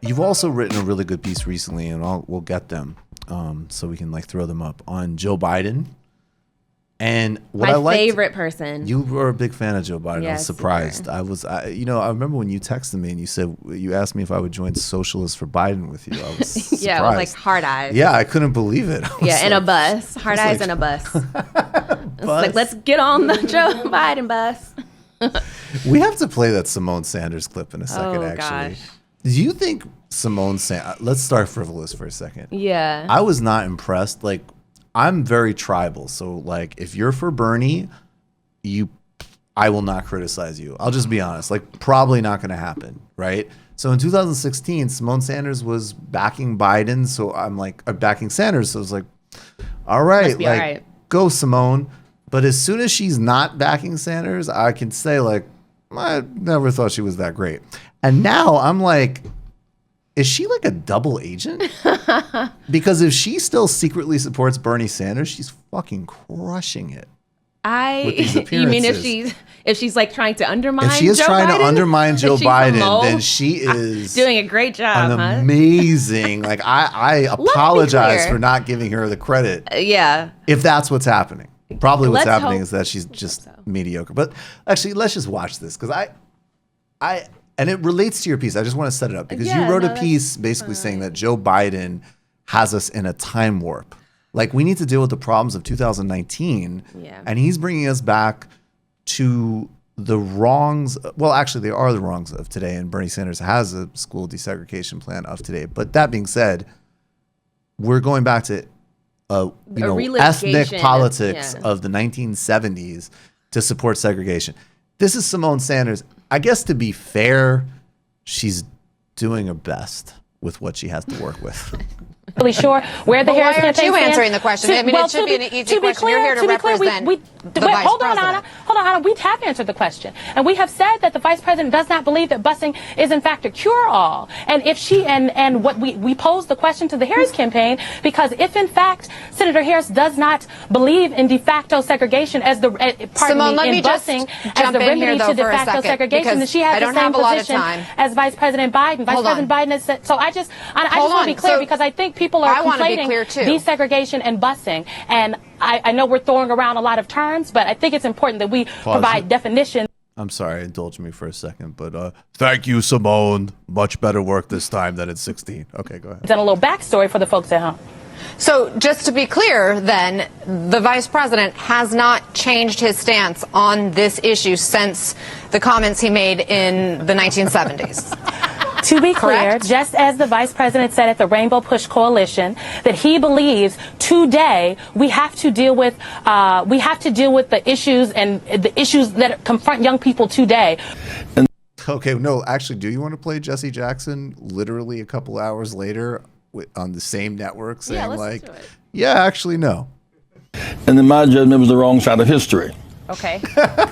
You've also written a really good piece recently, and we'll get them so we can like throw them up on Joe Biden. And what my favorite person. You were a big fan of Joe Biden. Yes, I was surprised. I remember when you texted me and you asked me if I would join Socialists for Biden with you. I was surprised. Yeah, it was like hard eyes. Yeah, I couldn't believe it. Yeah, in a bus. Hard eyes in a bus. It's like, let's get on the Joe Biden bus. We have to play that Simone Sanders clip in a second, actually. Gosh. Do you think Simone Sanders... Let's start frivolous for a second. Yeah. I was not impressed. Like, I'm very tribal. So, like, if you're for Bernie, I will not criticize you. I'll just be honest. Like, probably not going to happen, right? So in 2016, Simone Sanders was backing Biden. So I'm like, backing Sanders. So it's like, all right, like, all right. Go Simone. But as soon as she's not backing Sanders, I can say, like, I never thought she was that great. And now I'm like, is she like a double agent? Because if she still secretly supports Bernie Sanders, she's fucking crushing it. With these appearances. You mean if she's like trying to undermine Joe Biden? If she is trying to undermine Joe Biden, then she is doing a great job. Amazing. Like I apologize for not giving her the credit. Yeah. If that's what's happening. Probably what's happening is that she's just mediocre. But actually, let's just watch this because and it relates to your piece. I just want to set it up because you wrote a piece basically saying that Joe Biden has us in a time warp. Like we need to deal with the problems of 2019. Yeah. And he's bringing us back to the wrongs. Well, actually, they are the wrongs of today. And Bernie Sanders has a school desegregation plan of today. But that being said, we're going back to ethnic politics of the 1970s to support segregation. This is Simone Sanders. I guess to be fair, she's doing her best with what she has to work with. Really sure where the Harris campaign stands. Why aren't you answering the question? I mean, it should be an easy question. You're here to represent the vice president. Hold on, Anna. We have answered the question. And we have said that the vice president does not believe that busing is in fact a cure-all. And if she, and what we posed the question to the Harris campaign, because if in fact Senator Harris does not believe in de facto segregation as the, in busing as the remedy to de facto segregation, then she has the same position as Vice President Biden. Vice President Biden has said, so I just want to be clear because I think people are conflating desegregation and busing. And I know we're throwing around a lot of terms, but I think it's important that we provide definitions. I'm sorry, indulge me for a second, but thank you, Simone. Much better work this time than at 16. Okay, go ahead. And a little backstory for the folks at home. So just to be clear, then, the vice president has not changed his stance on this issue since the comments he made in the 1970s. To be clear, just as the vice president said at the Rainbow Push Coalition, that he believes today we have to deal with the issues and the issues that confront young people today. Okay, no, actually, do you want to play Jesse Jackson literally a couple hours later on the same network saying actually, no. And in my judgment, it was the wrong side of history. Okay.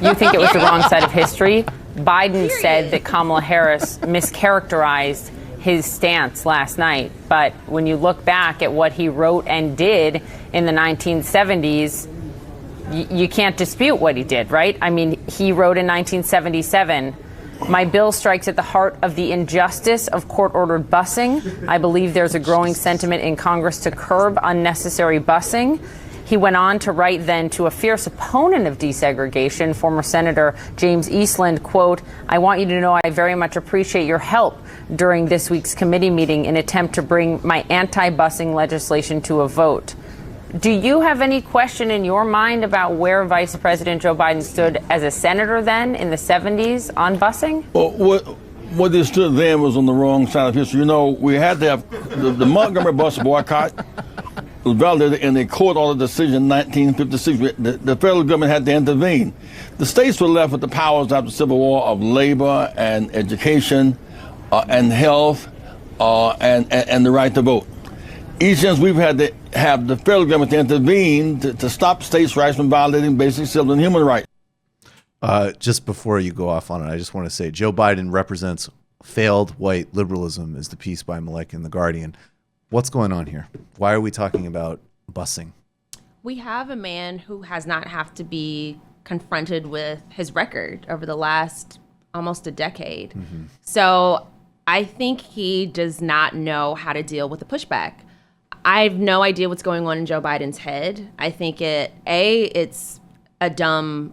You think it was the wrong side of history? Biden said that Kamala Harris mischaracterized his stance last night. But when you look back at what he wrote and did in the 1970s, you can't dispute what he did, right? I mean, he wrote in 1977, "My bill strikes at the heart of the injustice of court-ordered busing. I believe there's a growing sentiment in Congress to curb unnecessary busing." He went on to write then to a fierce opponent of desegregation, former Senator James Eastland, quote, "I want you to know I very much appreciate your help during this week's committee meeting in attempt to bring my anti-busing legislation to a vote." Do you have any question in your mind about where Vice President Joe Biden stood as a senator then in the 70s on busing? Well, what they stood then was on the wrong side of history. You know, we had to have the Montgomery bus boycott was validated in a court order decision in 1956. The federal government had to intervene. The states were left with the powers after the Civil War of labor and education and health and the right to vote. Each since we've had to have the federal government to intervene to stop states' rights from violating basic civil and human rights. Just before you go off on it, I just want to say Joe Biden represents failed white liberalism is the piece by Malaika in The Guardian. What's going on here? Why are we talking about busing? We have a man who has not have to be confronted with his record over the last almost a decade. Mm-hmm. So I think he does not know how to deal with the pushback. I have no idea what's going on in Joe Biden's head. I think it's a dumb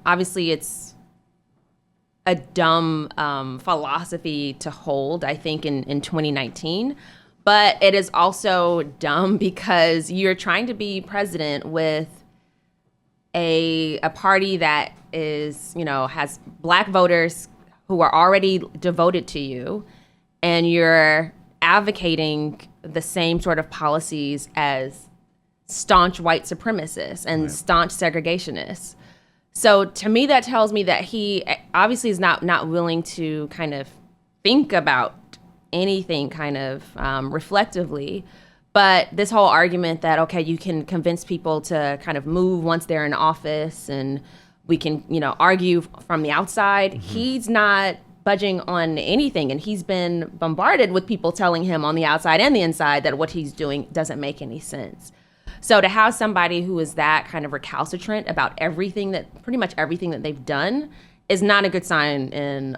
philosophy to hold, I think, in 2019. But it is also dumb because you're trying to be president with a party that is, has black voters who are already devoted to you, and you're advocating the same sort of policies as staunch white supremacists and staunch segregationists. So to me, that tells me that he obviously is not willing to kind of think about anything kind of reflectively. But this whole argument that, okay, you can convince people to kind of move once they're in office and we can, argue from the outside, he's not budging on anything. And he's been bombarded with people telling him on the outside and the inside that what he's doing doesn't make any sense. So to have somebody who is that kind of recalcitrant about pretty much everything that they've done is not a good sign in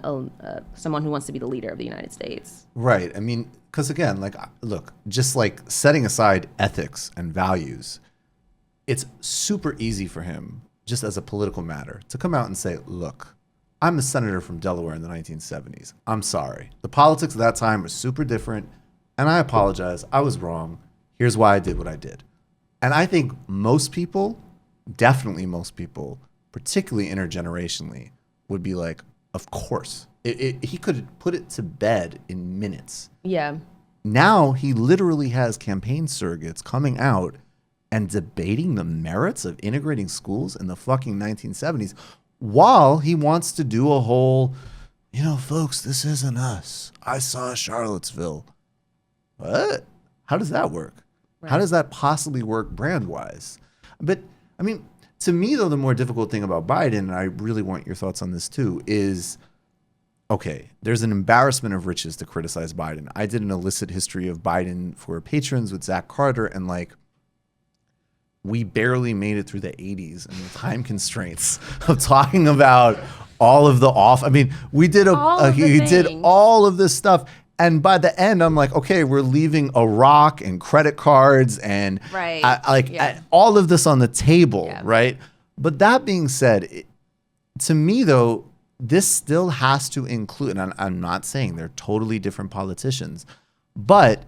someone who wants to be the leader of the United States. Right. I mean, because again, look, just setting aside ethics and values, it's super easy for him, just as a political matter, to come out and say, look, I'm a senator from Delaware in the 1970s. I'm sorry. The politics of that time were super different, and I apologize. I was wrong. Here's why I did what I did. And I think most people, definitely most people, particularly intergenerationally, would be like, of course. He could put it to bed in minutes. Yeah. Now he literally has campaign surrogates coming out and debating the merits of integrating schools in the fucking 1970s while he wants to do a whole, folks, this isn't us. I saw Charlottesville. What? How does that work? Right. How does that possibly work brand-wise? But, I mean, to me, though, the more difficult thing about Biden, and I really want your thoughts on this too, is, okay, there's an embarrassment of riches to criticize Biden. I did an illicit history of Biden for patrons with Zach Carter, and we barely made it through the 80s and the time constraints of talking about all of the we did did all of this stuff. And by the end, I'm like, okay, we're leaving Iraq and credit cards and all of this on the table, right? But that being said, to me, though, this still has to include, and I'm not saying they're totally different politicians, but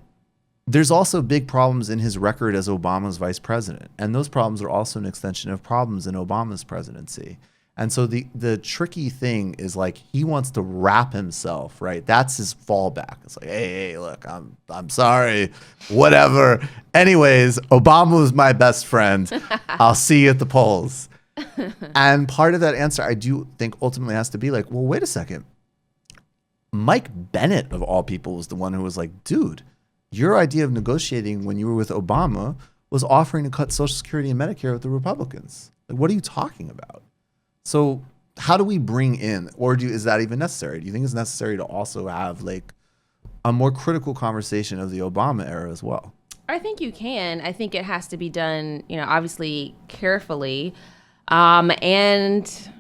there's also big problems in his record as Obama's vice president. And those problems are also an extension of problems in Obama's presidency. And so the tricky thing is he wants to wrap himself, right? That's his fallback. It's like, hey, look, I'm sorry, whatever. Anyways, Obama was my best friend. I'll see you at the polls. And part of that answer, I do think ultimately has to be well, wait a second. Mike Bennett, of all people, was the one who was like, dude, your idea of negotiating when you were with Obama was offering to cut Social Security and Medicare with the Republicans. What are you talking about? So how do we bring in, or is that even necessary? Do you think it's necessary to also have a more critical conversation of the Obama era as well? I think you can. I think it has to be done, obviously carefully. And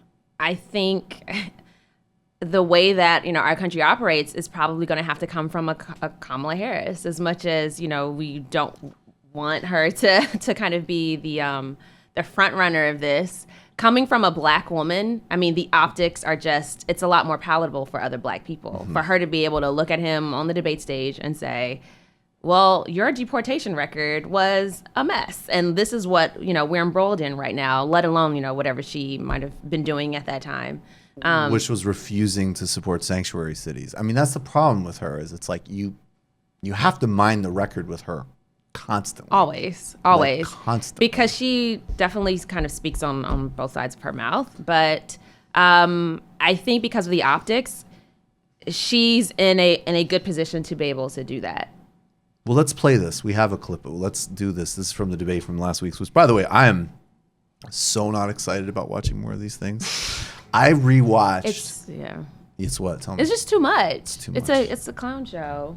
I think the way that, our country operates is probably going to have to come from a Kamala Harris, as much as, we don't want her to kind of be the front runner of this. Coming from a black woman, the optics are it's a lot more palatable for other black people. Mm-hmm. For her to be able to look at him on the debate stage and say, well, your deportation record was a mess. And this is what, we're embroiled in right now, let alone, whatever she might have been doing at that time. Which was refusing to support sanctuary cities. That's the problem with her, is it's you have to mind the record with her constantly. Always. Constantly. Because she definitely kind of speaks on both sides of her mouth. But I think because of the optics, she's in a good position to be able to do that. Well, let's play this. We have a clip. Let's do this. This is from the debate from last week's, which, by the way, I am so not excited about watching more of these things. I rewatched. It's what? Tell me. It's just too much. It's too much. It's a clown show.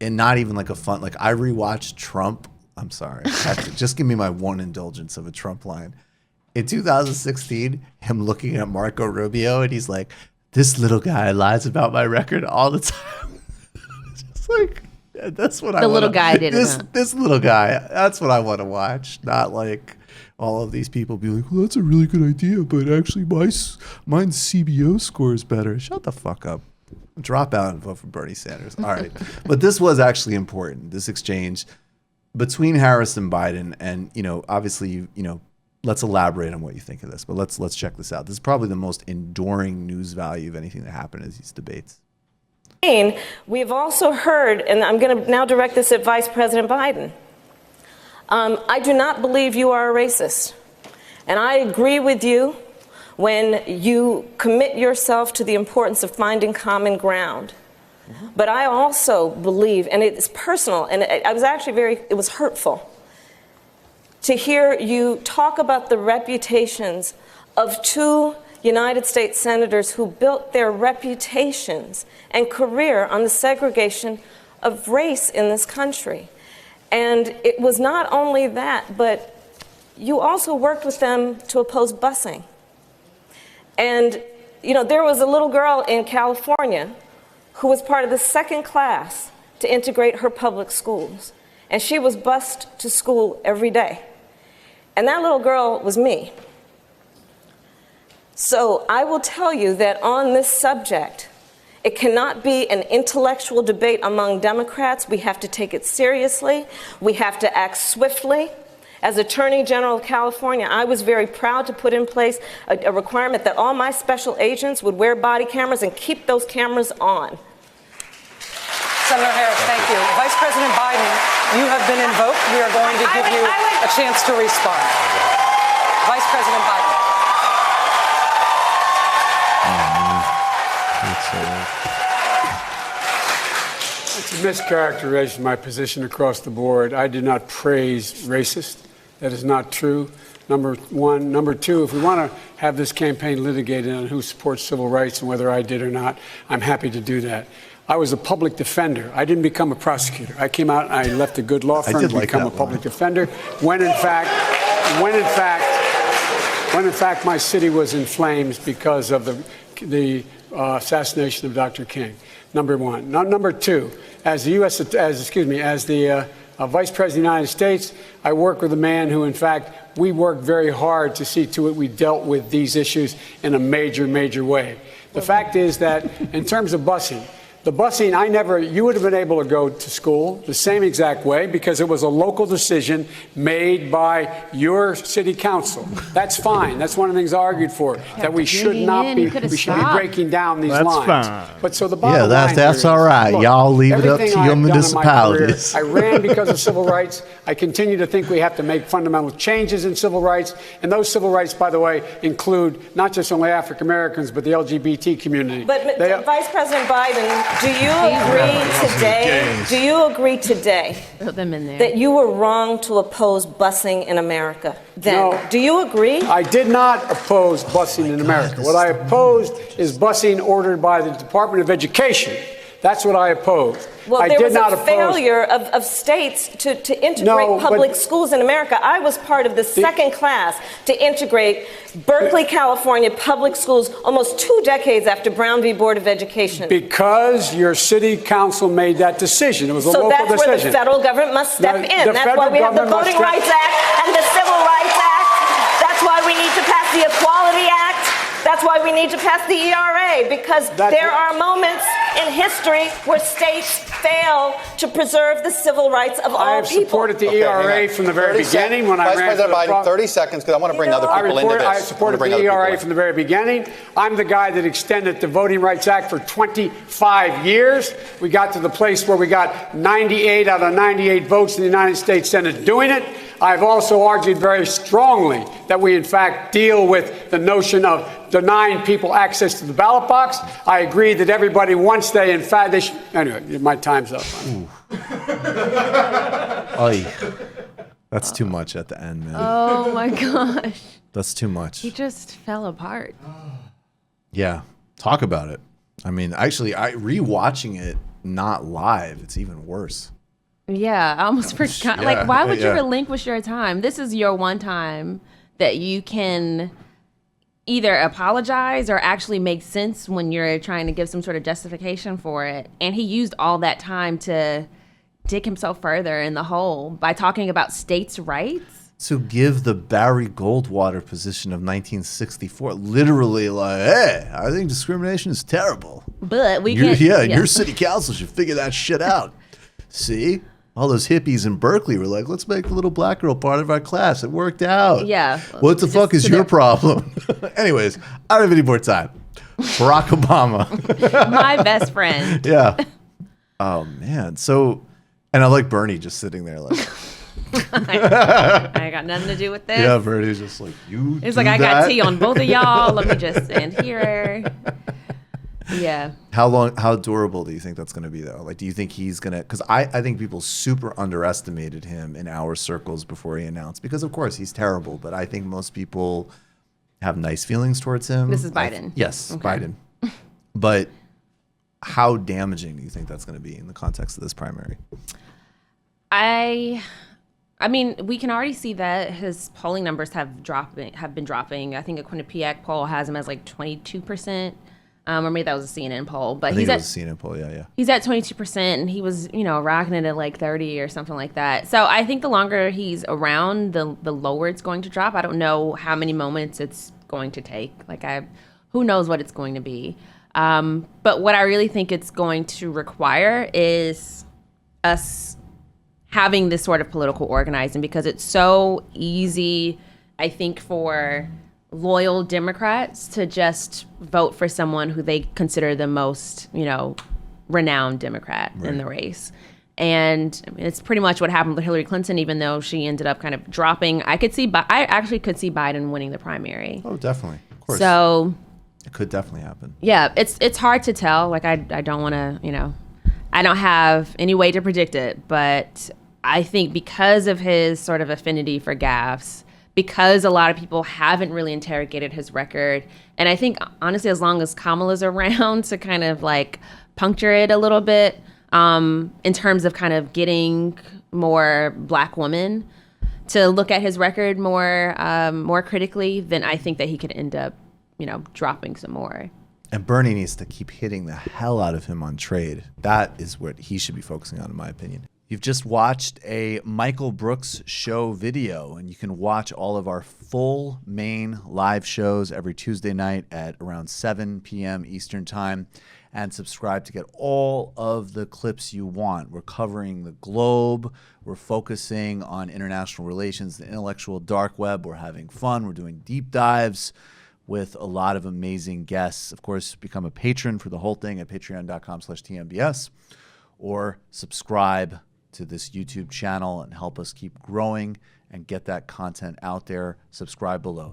And not even a fun, I rewatched Trump. I'm sorry. Just give me my one indulgence of a Trump line. In 2016, him looking at Marco Rubio, and he's like, this little guy lies about my record all the time. like, yeah, that's what The little guy did it, this, huh? This little guy, that's what I want to watch. Not like all of these people be like, well, that's a really good idea, but actually mine's CBO score is better. Shut the fuck up. Drop out and vote for Bernie Sanders. All right. But this was actually important, this exchange between Harris and Biden. And, obviously, let's elaborate on what you think of this. But let's check this out. This is probably the most enduring news value of anything that happened in these debates. We've also heard, and I'm going to now direct this at Vice President Biden. I do not believe you are a racist. And I agree with you when you commit yourself to the importance of finding common ground. But I also believe, and it's personal, and I was actually it was hurtful to hear you talk about the reputations of two United States senators who built their reputations and career on the segregation of race in this country. And it was not only that, but you also worked with them to oppose busing. And, there was a little girl in California who was part of the second class to integrate her public schools. And she was bused to school every day. And that little girl was me. So I will tell you that on this subject, it cannot be an intellectual debate among Democrats. We have to take it seriously. We have to act swiftly. As Attorney General of California, I was very proud to put in place a requirement that all my special agents would wear body cameras and keep those cameras on. Senator Harris, thank you. Vice President Biden, you have been invoked. We are going to give you a chance to respond. Vice President Biden. It's a mischaracterization of my position across the board. I did not praise racist. That is not true, number one. Number two, if we want to have this campaign litigated on who supports civil rights and whether I did or not, I'm happy to do that. I was a public defender. I didn't become a prosecutor. I came out and I left a good law firm to become a public defender when in fact my city was in flames because of the assassination of Dr. King. Number one. Number two, as the Vice President of the United States, I work with a man who, in fact, we worked very hard to see to it we dealt with these issues in a major, major way. The fact is that in terms of busing, the busing, you would have been able to go to school the same exact way because it was a local decision made by your city council. That's fine. That's one of the things I argued for, that we should not be, we should be breaking down these lines. Fine. But so the bottom line that's all right. Look, y'all leave it up to your municipalities. I ran because of civil rights. I continue to think we have to make fundamental changes in civil rights. And those civil rights, by the way, include not just only African Americans, but the LGBT community. But Vice President Biden, do you agree today that you were wrong to oppose busing in America then? No. Do you agree? I did not oppose busing in America. What I opposed is busing ordered by the Department of Education. That's what I opposed. Well, there was a failure of states to integrate public schools in America. I was part of the second class to integrate Berkeley, California public schools almost 2 decades after Brown v. Board of Education. Because your city council made that decision. It was a local decision. So that's where the federal government must step in. That's why we have the Voting Rights Act and the Civil Rights Act. That's why we need to pass the Equality Act. That's why we need to pass the ERA, because there are moments in history where states fail to preserve the civil rights of all people. I have supported the ERA from the very beginning when I ran Vice President Biden, 30 seconds, because I want to bring other people into this. I supported the ERA from the very beginning. I'm the guy that extended the Voting Rights Act for 25 years. We got to the place where we got 98 out of 98 votes in the United States Senate doing it. I've also argued very strongly that we, in fact, deal with the notion of denying people access to the ballot box. I agree that everybody, once they, in fact, they should. Anyway, my time's up. That's too much at the end, man. Oh, my gosh. That's too much. He just fell apart. Yeah. Talk about it. I mean, actually, rewatching it not live, it's even worse. Yeah, I almost forgot. Yeah, like, why would you relinquish your time? This is your one time that you can either apologize or actually make sense when you're trying to give some sort of justification for it. And he used all that time to dig himself further in the hole by talking about states' rights. To give the Barry Goldwater position of 1964, literally like, hey, I think discrimination is terrible. But we can't. Your city council should figure that shit out. See? All those hippies in Berkeley were like, let's make the little black girl part of our class. It worked out. Yeah. What the fuck is your problem? Anyways, I don't have any more time. Barack Obama. My best friend. Yeah. Oh, man. So, and I like Bernie just sitting there like. I got nothing to do with this. Yeah, Bernie's just like, you It's like, I got tea on both of y'all. Let me just stand here. Yeah. How durable do you think that's going to be, though? Like, do you think he's going to, because I think people super underestimated him in our circles before he announced, because of course he's terrible, but I think most people have nice feelings towards him. This is Biden. Yes, Okay. Biden. But how damaging do you think that's going to be in the context of this primary? I mean, we can already see that his polling numbers have been dropping. I think a Quinnipiac poll has him as like 22%. Or maybe that was a CNN poll, but I think it was a CNN poll. Yeah. He's at 22%, and he was, rocking it at like 30 or something like that. So I think the longer he's around, the lower it's going to drop. I don't know how many moments it's going to take. Who knows what it's going to be. But what I really think it's going to require is us having this sort of political organizing, because it's so easy, I think, for loyal Democrats to just vote for someone who they consider the most, renowned Democrat in the race. And I mean, it's pretty much what happened with Hillary Clinton, even though she ended up kind of dropping. I actually could see Biden winning the primary. Oh, definitely. Of course. So it could definitely happen. Yeah, it's hard to tell. Like, I don't want to, I don't have any way to predict it, but I think because of his sort of affinity for gaffes, because a lot of people haven't really interrogated his record. And I think, honestly, as long as Kamala's around to kind of like puncture it a little bit, in terms of kind of getting more black women to look at his record more critically, then I think that he could end up, dropping some more. And Bernie needs to keep hitting the hell out of him on trade. That is what he should be focusing on, in my opinion. You've just watched a Michael Brooks show video, and you can watch all of our full main live shows every Tuesday night at around 7 p.m. Eastern Time, and subscribe to get all of the clips you want. We're covering the globe. We're focusing on international relations, the intellectual dark web. We're having fun. We're doing deep dives with a lot of amazing guests. Of course, become a patron for the whole thing at patreon.com/TMBS, or subscribe to this YouTube channel and help us keep growing and get that content out there. Subscribe below.